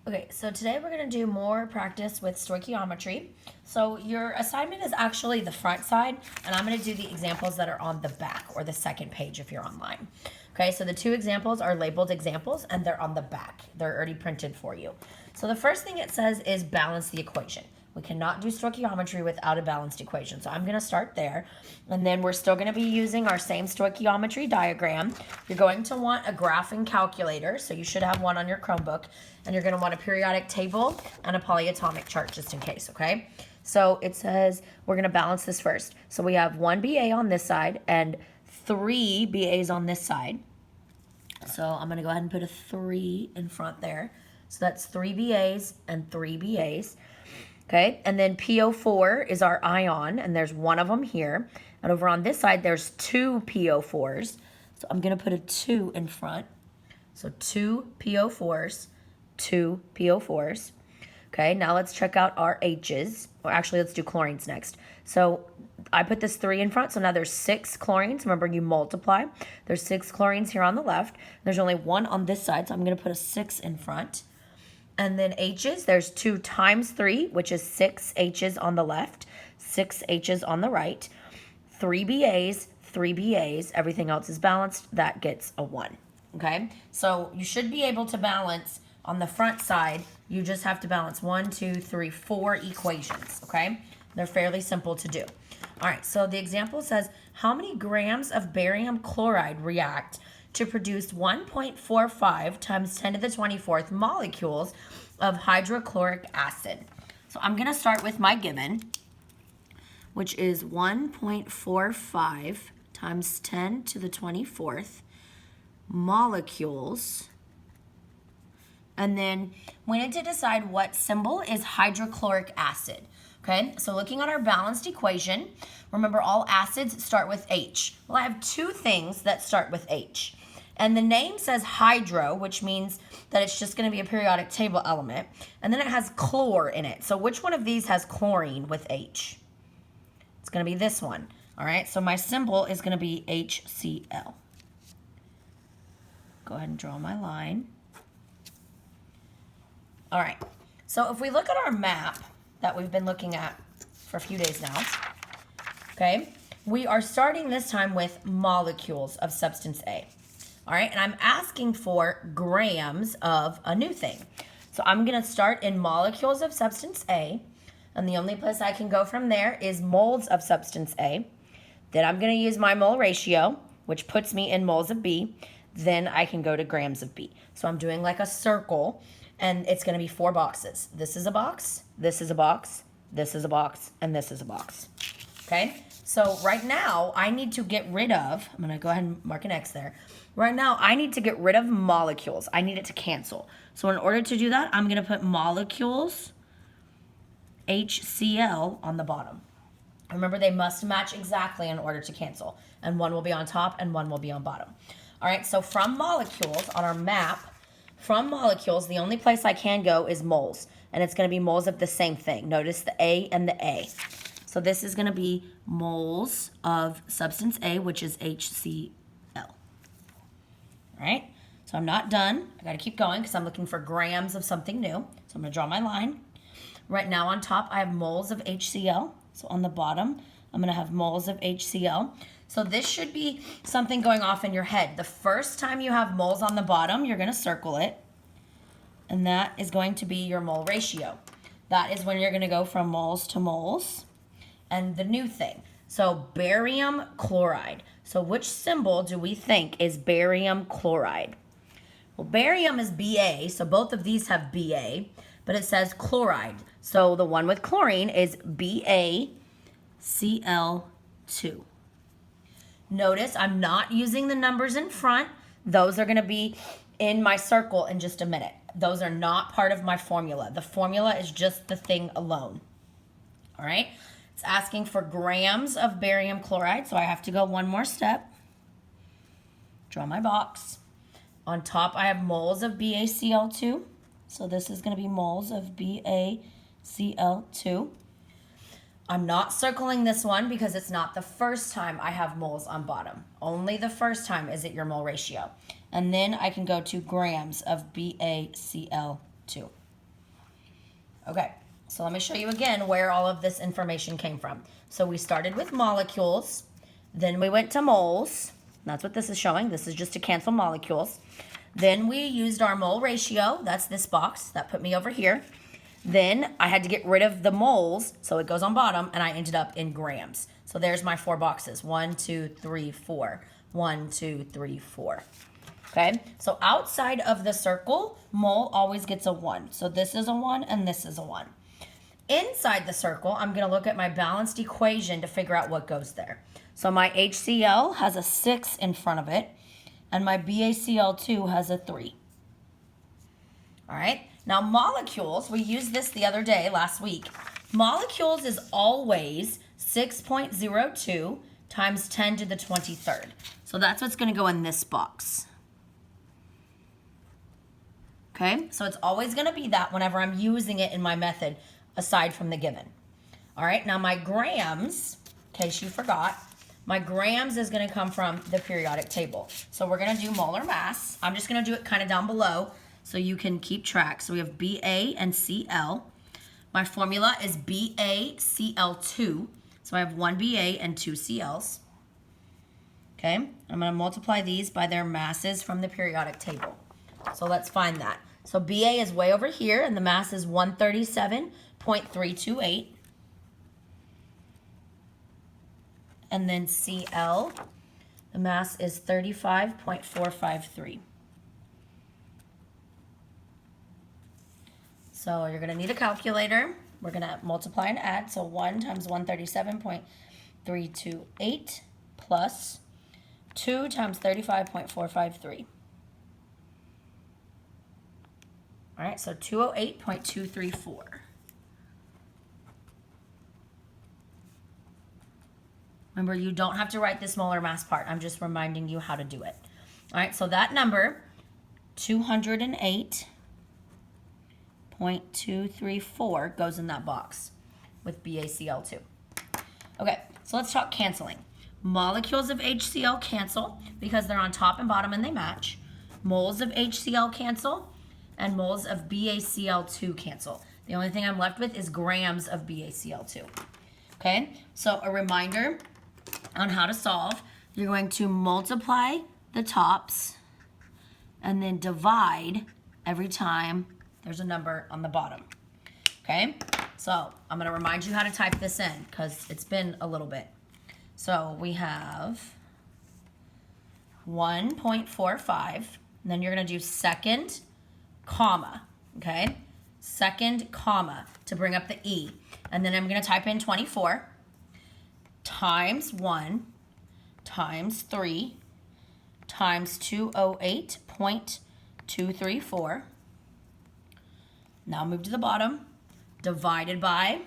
Okay, so today we're going to do more practice with stoichiometry. So your assignment is actually the front side, and I'm going to do the examples that are on the back or the second page if you're online. Okay, so the two examples are labeled examples, and they're on the back. They're already printed for you. So the first thing it says is balance the equation. We cannot do stoichiometry without a balanced equation. So I'm going to start there. And then we're still going to be using our same stoichiometry diagram. You're going to want a graphing calculator. So you should have one on your Chromebook. And you're going to want a periodic table and a polyatomic chart just in case, okay? So it says we're going to balance this first. So we have one BA on this side and 3 BAs on this side. So I'm going to go ahead and put a 3 in front there. So that's 3 BAs and 3 BAs. Okay, and then PO4 is our ion, and there's one of them here. And over on this side, there's 2 PO4s. So I'm going to put a 2 in front. So 2 PO4s, 2 PO4s. Okay, now let's check out our H's. Or actually, let's do chlorines next. So I put this 3 in front, so now there's 6 chlorines. Remember, you multiply. There's 6 chlorines here on the left. There's only 1 on this side, so I'm going to put a 6 in front. And then H's, there's 2 times 3, which is 6 H's on the left, 6 H's on the right, 3 BAs, 3 BAs, everything else is balanced, that gets a 1, okay? So you should be able to balance on the front side, you just have to balance 1, 2, 3, 4 equations, okay? They're fairly simple to do. All right, so the example says, how many grams of barium chloride react to produce 1.45 times 10 to the 24th molecules of hydrochloric acid? So I'm going to start with my given, which is 1.45 times 10 to the 24th molecules. And then we need to decide what symbol is hydrochloric acid. Okay, so looking at our balanced equation, remember all acids start with H. Well, I have 2 things that start with H. And the name says hydro, which means that it's just going to be a periodic table element. And then it has chlor in it. So which one of these has chlorine with H? It's going to be this one. All right, so my symbol is going to be HCl. Go ahead and draw my line. All right, so if we look at our map that we've been looking at for a few days now, okay, we are starting this time with molecules of substance A. All right, and I'm asking for grams of a new thing. So I'm going to start in molecules of substance A, and the only place I can go from there is moles of substance A. Then I'm going to use my mole ratio, which puts me in moles of B. Then I can go to grams of B. So I'm doing like a circle, and it's going to be 4 boxes. This is a box, this is a box, this is a box, and this is a box. Okay, so right now I need to get rid of, I'm going to go ahead and mark an X there. Right now I need to get rid of molecules. I need it to cancel. So in order to do that, I'm going to put molecules HCl on the bottom. Remember, they must match exactly in order to cancel. And one will be on top and one will be on bottom. All right, so from molecules on our map, from molecules, the only place I can go is moles. And it's going to be moles of the same thing. Notice the A and the A. So this is going to be moles of substance A, which is HCl. All right, so I'm not done. I got to keep going because I'm looking for grams of something new. So I'm going to draw my line. Right now on top, I have moles of HCl. So on the bottom, I'm going to have moles of HCl. So this should be something going off in your head. The first time you have moles on the bottom, you're going to circle it. And that is going to be your mole ratio. That is when you're going to go from moles to moles. And the new thing, so barium chloride. So which symbol do we think is barium chloride? Well, barium is Ba, so both of these have Ba, but it says chloride. So the one with chlorine is BaCl2. Notice I'm not using the numbers in front. Those are going to be in my circle in just a minute. Those are not part of my formula. The formula is just the thing alone. All right? It's asking for grams of barium chloride, so I have to go one more step. Draw my box. On top, I have moles of BaCl2. So this is going to be moles of BaCl2. I'm not circling this one because it's not the first time I have moles on bottom. Only the first time is it your mole ratio. And then I can go to grams of BaCl2. Okay, so let me show you again where all of this information came from. So we started with molecules, then we went to moles. That's what this is showing. This is just to cancel molecules. Then we used our mole ratio. That's this box. That put me over here. Then I had to get rid of the moles, so it goes on bottom, and I ended up in grams. So there's my 4 boxes. 1, 2, 3, 4. 1, 2, 3, 4. Okay, so outside of the circle, mole always gets a 1. So this is a 1 and this is a 1. Inside the circle, I'm going to look at my balanced equation to figure out what goes there. So my HCl has a 6 in front of it, and my BaCl2 has a 3. All right, now molecules, we used this the other day, last week. Molecules is always 6.02 times 10 to the 23rd. So that's what's going to go in this box. Okay, so it's always going to be that whenever I'm using it in my method, aside from the given. All right, now my grams, in case you forgot, my grams is going to come from the periodic table. So we're going to do molar mass. I'm just going to do it kind of down below so you can keep track. So we have Ba and Cl. My formula is BaCl2. So I have 1 Ba and 2 Cls. Okay, I'm going to multiply these by their masses from the periodic table. So let's find that. So Ba is way over here, and the mass is 137.328. And then Cl, the mass is 35.453. So you're going to need a calculator. We're going to multiply and add. So 1 times 137.328 plus 2 times 35.453. All right, so 208.234. Remember, you don't have to write this molar mass part. I'm just reminding you how to do it. All right, so that number, 208.234, goes in that box with BaCl2. Okay, so let's talk canceling. Molecules of HCl cancel because they're on top and bottom and they match. Moles of HCl cancel, and moles of BaCl2 cancel. The only thing I'm left with is grams of BaCl2. Okay, so a reminder on how to solve. You're going to multiply the tops and then divide every time there's a number on the bottom. Okay, so I'm going to remind you how to type this in because it's been a little bit. So we have 1.45, and then you're going to do second, comma, okay? Second, comma, to bring up the E. And then I'm going to type in 24 times 1 times 3 times 208.234. Now move to the bottom, divided by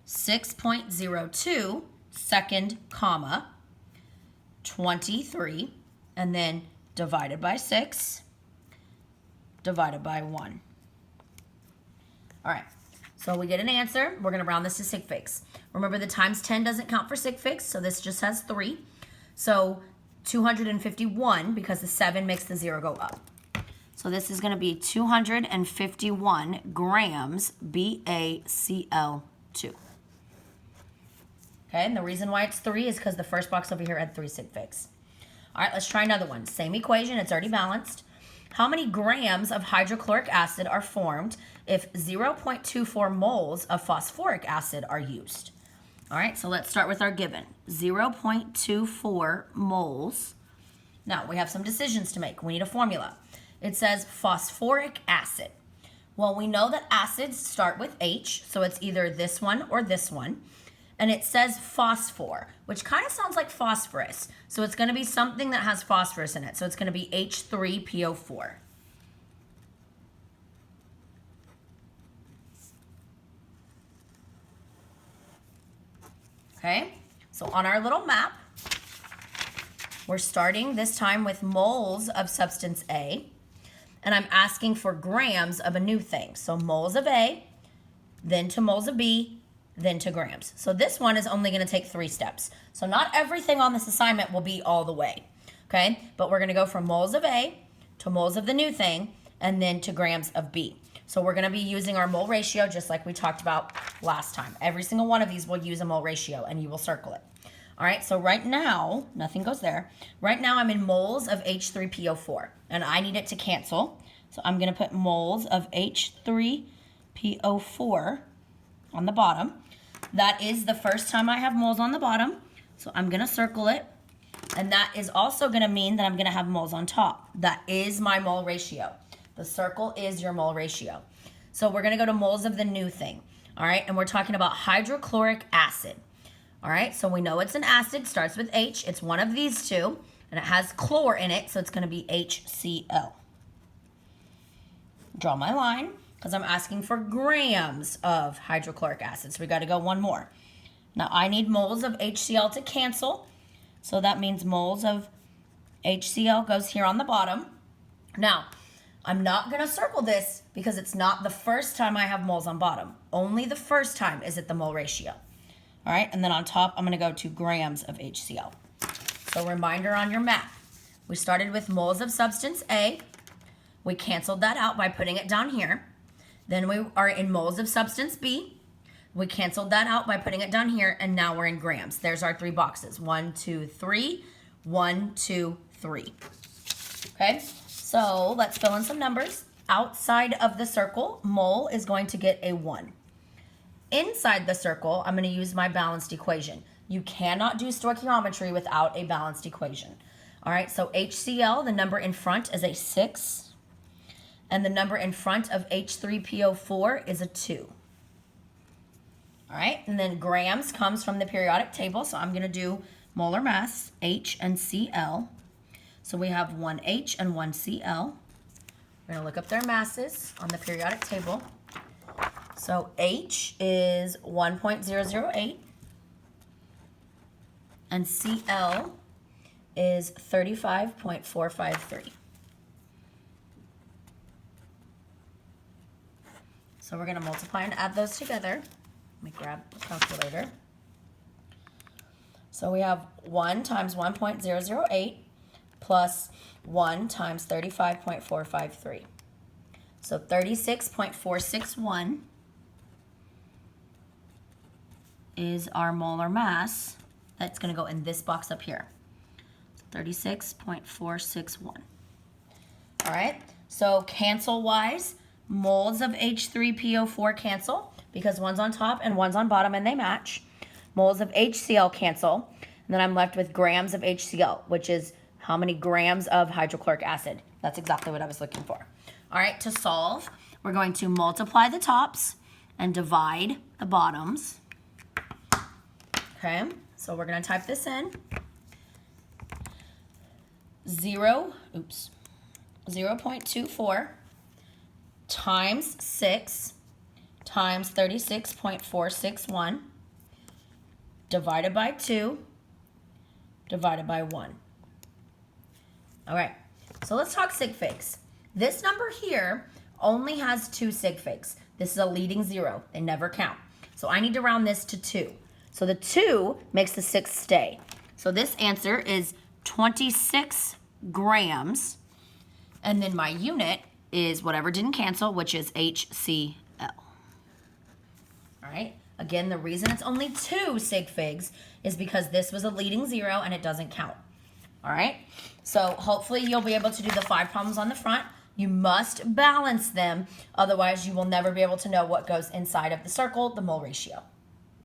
6.02, second, comma, 23, and then divided by 6, divided by 1. All right, so we get an answer. We're going to round this to sig figs. Remember, the times 10 doesn't count for sig figs, so this just has 3. So 251, because the 7 makes the 0 go up. So this is going to be 251 grams BaCl2. Okay, and the reason why it's 3 is because the first box over here had 3 sig figs. All right, let's try another one. Same equation, it's already balanced. How many grams of hydrochloric acid are formed if 0.24 moles of phosphoric acid are used? All right, so let's start with our given. 0.24 moles. Now, we have some decisions to make. We need a formula. It says phosphoric acid. Well, we know that acids start with H, so it's either this one or this one. And it says phosphor, which kind of sounds like phosphorus. So it's going to be something that has phosphorus in it. So it's going to be H3PO4. Okay, so on our little map, we're starting this time with moles of substance A. And I'm asking for grams of a new thing. So moles of A, then to moles of B, then to grams. So this one is only going to take 3 steps. So not everything on this assignment will be all the way, okay? But we're going to go from moles of A to moles of the new thing and then to grams of B. So we're going to be using our mole ratio just like we talked about last time. Every single one of these will use a mole ratio, and you will circle it. All right, so right now, nothing goes there. Right now I'm in moles of H3PO4, and I need it to cancel. So I'm going to put moles of H3PO4 on the bottom. That is the first time I have moles on the bottom, so I'm going to circle it. And that is also going to mean that I'm going to have moles on top. That is my mole ratio. The circle is your mole ratio. So we're going to go to moles of the new thing. All right, and we're talking about hydrochloric acid. All right, so we know it's an acid, starts with H. It's one of these two, and it has chlor in it, so it's going to be HCl. Draw my line, because I'm asking for grams of hydrochloric acid, so we got to go one more. Now, I need moles of HCl to cancel, so that means moles of HCl goes here on the bottom. Now, I'm not going to circle this because it's not the first time I have moles on bottom. Only the first time is it the mole ratio. All right, and then on top, I'm going to go to grams of HCl. So reminder on your math. We started with moles of substance A. We canceled that out by putting it down here. Then we are in moles of substance B. We canceled that out by putting it down here, and now we're in grams. There's our 3 boxes. 1, 2, 3. 1, 2, 3. Okay, so let's fill in some numbers. Outside of the circle, mole is going to get a 1. Inside the circle, I'm going to use my balanced equation. You cannot do stoichiometry without a balanced equation. All right, so HCl, the number in front is a 6. And the number in front of H3PO4 is a 2. All right, and then grams comes from the periodic table, so I'm going to do molar mass, H and Cl. So we have 1 H and 1 Cl. We're going to look up their masses on the periodic table. So H is 1.008 and Cl is 35.453. So we're going to multiply and add those together. Let me grab the calculator. So we have 1 times 1.008 plus 1 times 35.453. So 36.461 is our molar mass. That's going to go in this box up here. 36.461. All right, so cancel-wise, moles of H3PO4 cancel because one's on top and one's on bottom and they match. Moles of HCl cancel, and then I'm left with grams of HCl, which is how many grams of hydrochloric acid. That's exactly what I was looking for. All right, to solve, we're going to multiply the tops and divide the bottoms. Okay, so we're going to type this in. 0.24 times 6 times 36.461 divided by 2 divided by 1. All right, so let's talk sig figs. This number here only has 2 sig figs. This is a leading 0. They never count. So I need to round this to 2. So the 2 makes the 6 stay. So this answer is 26 grams. And then my unit is whatever didn't cancel, which is HCl. All right. Again, the reason it's only 2 sig figs is because this was a leading 0 and it doesn't count. All right. So hopefully you'll be able to do the 5 problems on the front. You must balance them. Otherwise, you will never be able to know what goes inside of the circle, the mole ratio.